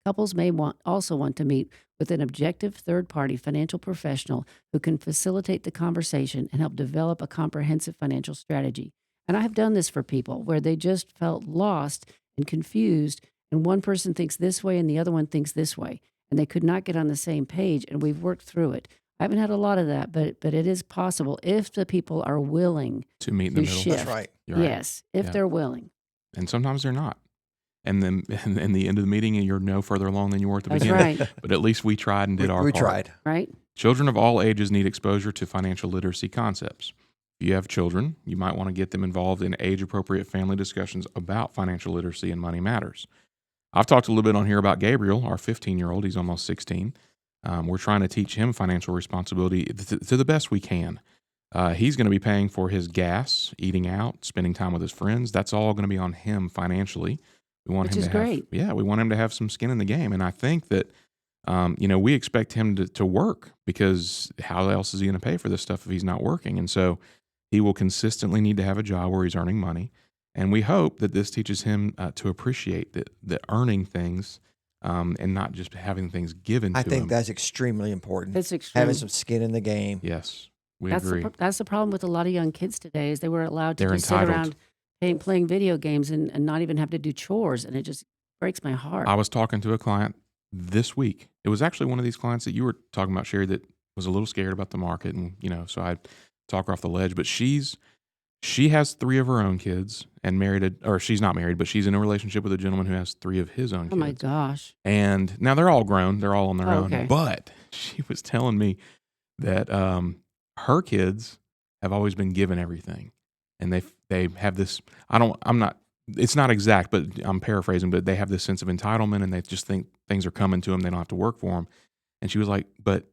B: Couples may also want to meet with an objective third-party financial professional who can facilitate the conversation and help develop a comprehensive financial strategy. And I have done this for people where they just felt lost and confused, and one person thinks this way and the other one thinks this way, and they could not get on the same page, and we've worked through it. I haven't had a lot of that, but it is possible if the people are willing
D: to meet in the middle.
B: shift.
C: That's right.
D: You're right.
B: Yes, if
D: Yeah.
B: they're willing.
D: And sometimes they're not. And then in the end of the meeting, you're no further along than you were at the
B: That's
D: beginning.
B: right,
D: But at least we tried and did our
C: We
D: part.
C: tried.
B: right?
D: Children of all ages need exposure to financial literacy concepts. If you have children, you might want to get them involved in age-appropriate family discussions about financial literacy and money matters. I've talked a little bit on here about Gabriel, our 15-year-old. He's almost 16. We're trying to teach him financial responsibility to the best we can. He's going to be paying for his gas, eating out, spending time with his friends. That's all going to be on him financially. We want
B: Which
D: him
B: is
D: to have,
B: great.
D: yeah, we want him to have some skin in the game. And I think that, we expect him to work, because how else is he going to pay for this stuff if he's not working? And so he will consistently need to have a job where he's earning money. And we hope that this teaches him to appreciate the earning things and not just having things given
C: I
D: to
C: think
D: him.
C: that's extremely important.
B: It's extreme.
C: Having some skin in the game.
D: Yes, we
B: That's
D: agree.
B: that's the problem with a lot of young kids today is they were allowed to
D: They're
B: just sit
D: entitled.
B: around playing video games and not even have to do chores, and it just breaks my heart.
D: I was talking to a client this week. It was actually one of these clients that you were talking about, Sherry, that was a little scared about the market, and so I talk her off the ledge. But she has 3 of her own kids and or she's not married, but she's in a relationship with a gentleman who has 3 of his own
B: Oh
D: kids.
B: my gosh.
D: And now they're all grown; they're all on their
B: Oh,
D: own.
B: okay.
D: But she was telling me that her kids have always been given everything, and they have this. I'm not. It's not exact, but I'm paraphrasing. But they have this sense of entitlement, and they just think things are coming to them. They don't have to work for them. And she was like, "But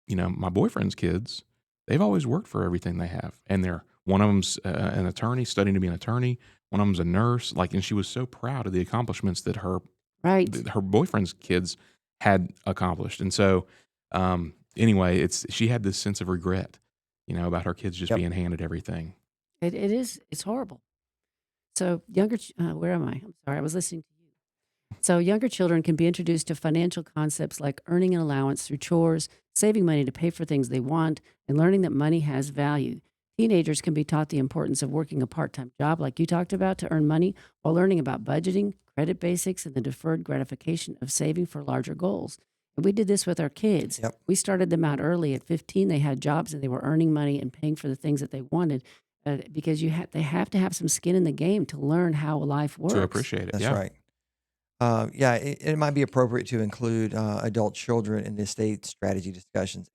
D: my boyfriend's kids, they've always worked for everything they have, and one of them's an attorney, studying to be an attorney. One of them's a nurse. And she was so proud of the accomplishments that her boyfriend's kids had accomplished. And so, anyway, she had this sense of regret, about her kids just
C: Yep.
D: being handed everything.
B: It is. It's horrible. So where am I? I'm sorry. I was listening to you. So younger children can be introduced to financial concepts like earning an allowance through chores, saving money to pay for things they want, and learning that money has value. Teenagers can be taught the importance of working a part-time job like you talked about to earn money while learning about budgeting, credit basics, and the deferred gratification of saving for larger goals. And we did this with our kids.
C: Yep.
B: We started them out early. At 15, they had jobs and they were earning money and paying for the things that they wanted. Because they have to have some skin in the game to learn how life works.
D: To appreciate it.
C: That's
D: yeah.
C: right. It might be appropriate to include adult children in the estate strategy discussions.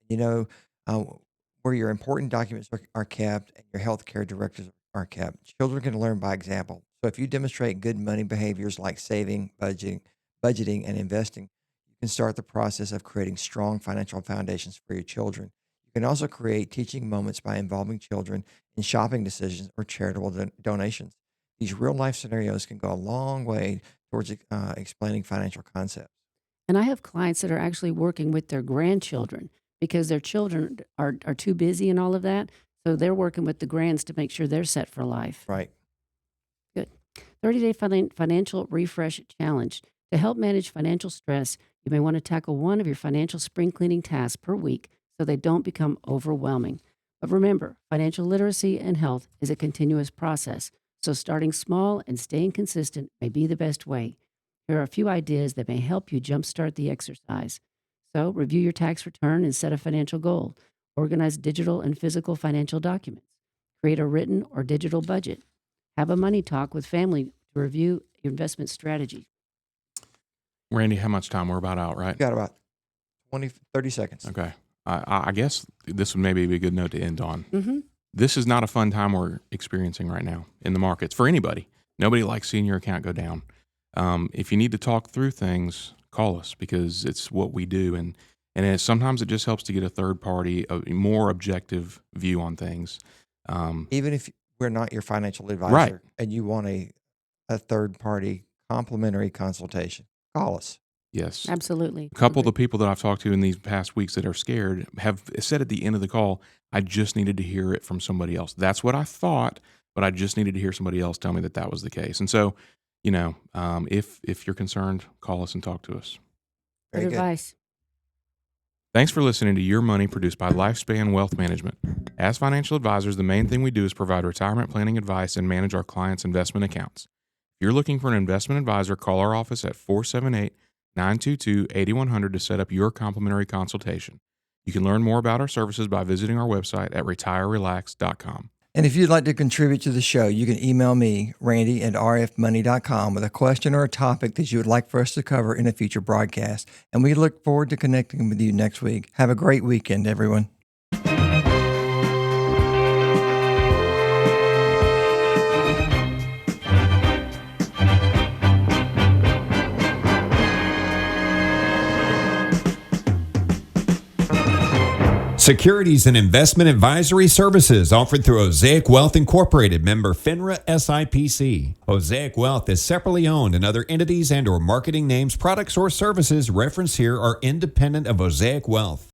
C: Where your important documents are kept and your healthcare directives are kept, children can learn by example. So if you demonstrate good money behaviors like saving, budgeting, and investing, you can start the process of creating strong financial foundations for your children. You can also create teaching moments by involving children in shopping decisions or charitable donations. These real life scenarios can go a long way towards explaining financial concepts.
B: And I have clients that are actually working with their grandchildren because their children are too busy and all of that. So they're working with the grands to make sure they're set for life.
C: Right.
B: Good. 30-day financial refresh challenge. To help manage financial stress, you may want to tackle one of your financial spring cleaning tasks per week so they don't become overwhelming. But remember, financial literacy and health is a continuous process. So starting small and staying consistent may be the best way. Here are a few ideas that may help you jumpstart the exercise. So review your tax return and set a financial goal. Organize digital and physical financial documents. Create a written or digital budget. Have a money talk with family to review your investment strategy.
D: Randy, how much time? We're about out, right?
C: You've got about 30 seconds.
D: Okay. I guess this would maybe be a good note to end on.
B: Mm-hmm.
D: This is not a fun time we're experiencing right now in the markets for anybody. Nobody likes seeing your account go down. If you need to talk through things, call us because it's what we do. And sometimes it just helps to get a third party, a more objective view on things.
C: Even if we're not your financial advisor
D: Right.
C: and you want a third party complimentary consultation, call us.
D: Yes.
B: Absolutely.
D: A couple of the people that I've talked to in these past weeks that are scared have said at the end of the call, I just needed to hear it from somebody else. That's what I thought, but I just needed to hear somebody else tell me that that was the case. And so, if you're concerned, call us and talk to us.
B: Good
C: Very good.
B: advice.
D: Thanks for listening to Your Money, produced by Lifespan Wealth Management. As financial advisors, the main thing we do is provide retirement planning advice and manage our clients' investment accounts. If you're looking for an investment advisor, call our office at 478-922-8100 to set up your complimentary consultation. You can learn more about our services by visiting our website at retirerelax.com.
C: And if you'd like to contribute to the show, you can email me, randy@rfmoney.com, with a question or a topic that you would like for us to cover in a future broadcast. And we look forward to connecting with you next week. Have a great weekend, everyone.
A: Securities and investment advisory services offered through Osaic Wealth Incorporated, member FINRA SIPC. Osaic Wealth is separately owned, and other entities and or marketing names, products, or services referenced here are independent of Osaic Wealth.